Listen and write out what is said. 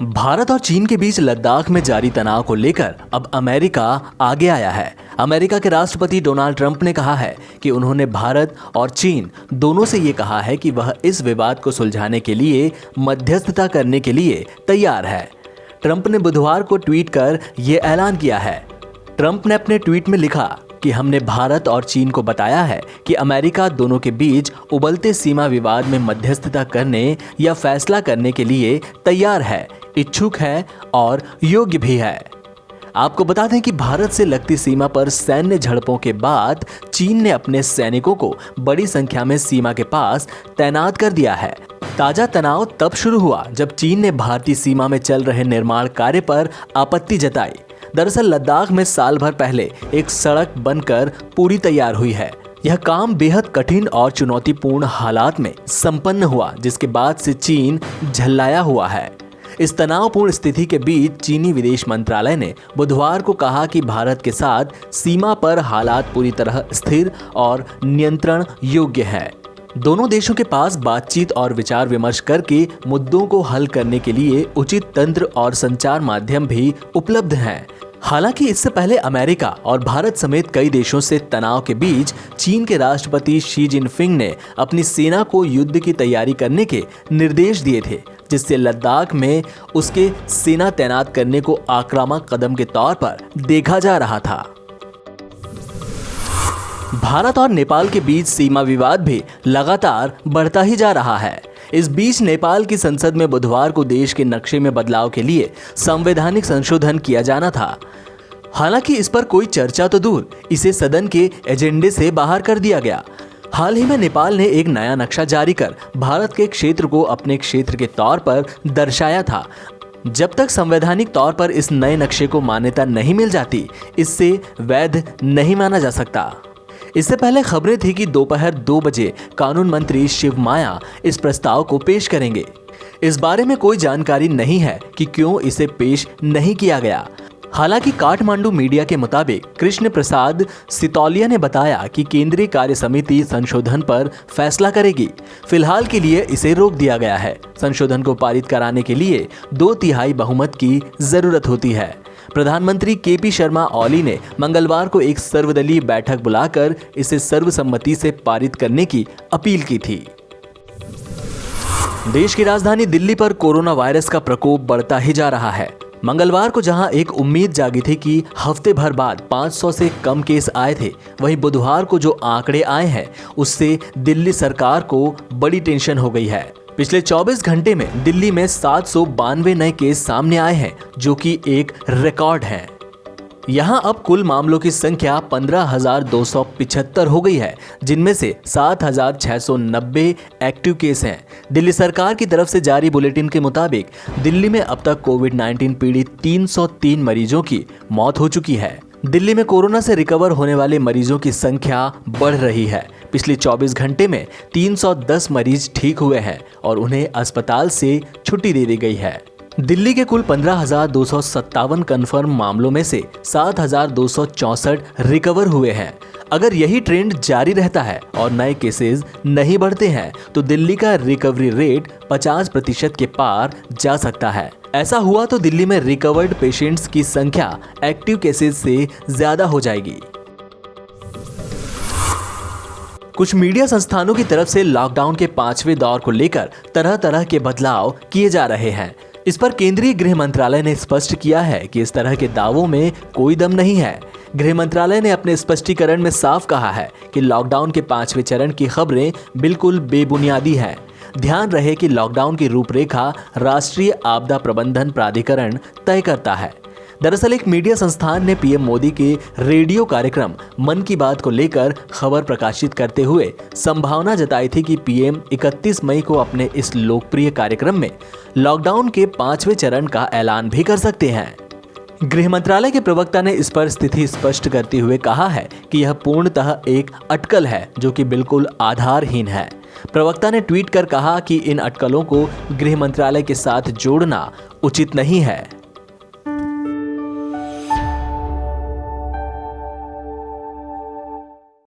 भारत और चीन के बीच लद्दाख में जारी तनाव को लेकर अब अमेरिका आगे आया है। अमेरिका के राष्ट्रपति डोनाल्ड ट्रंप ने कहा है कि उन्होंने भारत और चीन दोनों से ये कहा है कि वह इस विवाद को सुलझाने के लिए मध्यस्थता करने के लिए तैयार है। ट्रंप ने बुधवार को ट्वीट कर यह ऐलान किया है। ट्रंप ने अपने ट्वीट में लिखा कि हमने भारत और चीन को बताया है कि अमेरिका दोनों के बीच उबलते सीमा विवाद में मध्यस्थता करने या फैसला करने के लिए तैयार है, इच्छुक है और योग्य भी है। आपको बता दें कि भारत से लगती सीमा पर सैन्य झड़पों के बाद चीन ने अपने सैनिकों को बड़ी संख्या में सीमा के पास तैनात कर दिया है। ताजा तनाव तब शुरू हुआ जब चीन ने भारतीय सीमा में चल रहे निर्माण कार्य पर आपत्ति जताई। दरअसल लद्दाख में साल भर पहले एक सड़क बनकर पूरी तैयार हुई है। यह काम बेहद कठिन और चुनौतीपूर्ण हालात में संपन्न हुआ, जिसके बाद से चीन झल्लाया हुआ है। इस तनावपूर्ण स्थिति के बीच चीनी विदेश मंत्रालय ने बुधवार को कहा कि भारत के साथ सीमा पर हालात पूरी तरह स्थिर और नियंत्रण योग्य है। दोनों देशों के पास बातचीत और विचार विमर्श करके मुद्दों को हल करने के लिए उचित तंत्र और संचार माध्यम भी उपलब्ध हैं। हालांकि इससे पहले अमेरिका और भारत समेत कई देशों से तनाव के बीच चीन के राष्ट्रपति शी जिनपिंग ने अपनी सेना को युद्ध की तैयारी करने के निर्देश दिए थे, जिससे लद्दाख में उसके सेना तैनात करने को आक्रामक कदम के तौर पर देखा जा रहा था। भारत और नेपाल के बीच सीमा विवाद भी लगातार बढ़ता ही जा रहा है। इस बीच नेपाल की संसद में बुधवार को देश के नक्शे में बदलाव के लिए संवैधानिक संशोधन किया जाना था। हालांकि इस पर कोई चर्चा तो दूर, इसे सदन के एजेंडे से बाहर कर दिया गया। हाल ही में नेपाल ने एक नया नक्शा जारी कर भारत के क्षेत्र को अपने क्षेत्र के तौर पर दर्शाया था। जब तक संवैधानिक तौर पर इस नए नक्शे को मान्यता नहीं मिल जाती, इससे वैध नहीं माना जा सकता। इससे पहले खबरें थी कि दोपहर 2 बजे कानून मंत्री शिव माया इस प्रस्ताव को पेश करेंगे। इस बारे में कोई जानकारी नहीं है कि क्यों इसे पेश नहीं किया गया। हालांकि काठमांडू मीडिया के मुताबिक कृष्ण प्रसाद सितौलिया ने बताया कि केंद्रीय कार्य समिति संशोधन पर फैसला करेगी। फिलहाल के लिए इसे रोक दिया गया है। संशोधन को पारित कराने के लिए 2/3 बहुमत की जरूरत होती है। प्रधानमंत्री केपी शर्मा ओली ने मंगलवार को एक सर्वदलीय बैठक बुलाकर इसे सर्वसम्मति से पारित करने की अपील की थी। देश की राजधानी दिल्ली पर कोरोना वायरस का प्रकोप बढ़ता ही जा रहा है। मंगलवार को जहां एक उम्मीद जागी थी कि हफ्ते भर बाद 500 से कम केस आए थे, वहीं बुधवार को जो आंकड़े आए हैं उससे दिल्ली सरकार को बड़ी टेंशन हो गई है। पिछले 24 घंटे में दिल्ली में 792 नए केस सामने आए हैं, जो कि एक रिकॉर्ड है। यहां अब कुल मामलों की संख्या 15,275 हो गई है, जिनमें से 7,690 एक्टिव केस हैं। दिल्ली सरकार की तरफ से जारी बुलेटिन के मुताबिक दिल्ली में अब तक कोविड-19 पीड़ित 303 मरीजों की मौत हो चुकी है। दिल्ली में कोरोना से रिकवर होने वाले मरीजों की संख्या बढ़ रही है। पिछले 24 घंटे में 310 मरीज ठीक हुए हैं और उन्हें अस्पताल से छुट्टी दे दी गई है। दिल्ली के कुल 15,257 कन्फर्म मामलों में से 7,264 रिकवर हुए हैं। अगर यही ट्रेंड जारी रहता है और नए केसेस नहीं बढ़ते हैं तो दिल्ली का रिकवरी रेट 50% के पार जा सकता है। ऐसा हुआ तो दिल्ली में रिकवर्ड पेशेंट्स की संख्या एक्टिव केसेस से ज्यादा हो जाएगी। कुछ मीडिया संस्थानों की तरफ से लॉकडाउन के 5वें दौर को लेकर तरह तरह के बदलाव किए जा रहे हैं। इस पर केंद्रीय गृह मंत्रालय ने स्पष्ट किया है कि इस तरह के दावों में कोई दम नहीं है। गृह मंत्रालय ने अपने स्पष्टीकरण में साफ कहा है कि लॉकडाउन के 5वें चरण की खबरें बिल्कुल बेबुनियादी हैं। ध्यान रहे कि लॉकडाउन की रूपरेखा राष्ट्रीय आपदा प्रबंधन प्राधिकरण तय करता है। दरअसल एक मीडिया संस्थान ने पीएम मोदी के रेडियो कार्यक्रम मन की बात को लेकर खबर प्रकाशित करते हुए संभावना जताई थी कि पीएम 31 मई को अपने इस लोकप्रिय कार्यक्रम में लॉकडाउन के 5वें चरण का ऐलान भी कर सकते हैं। गृह मंत्रालय के प्रवक्ता ने इस पर स्थिति स्पष्ट करते हुए कहा है कि यह पूर्णतः एक अटकल है जो कि बिल्कुल आधारहीन है। प्रवक्ता ने ट्वीट कर कहा कि इन अटकलों को गृह मंत्रालय के साथ जोड़ना उचित नहीं है।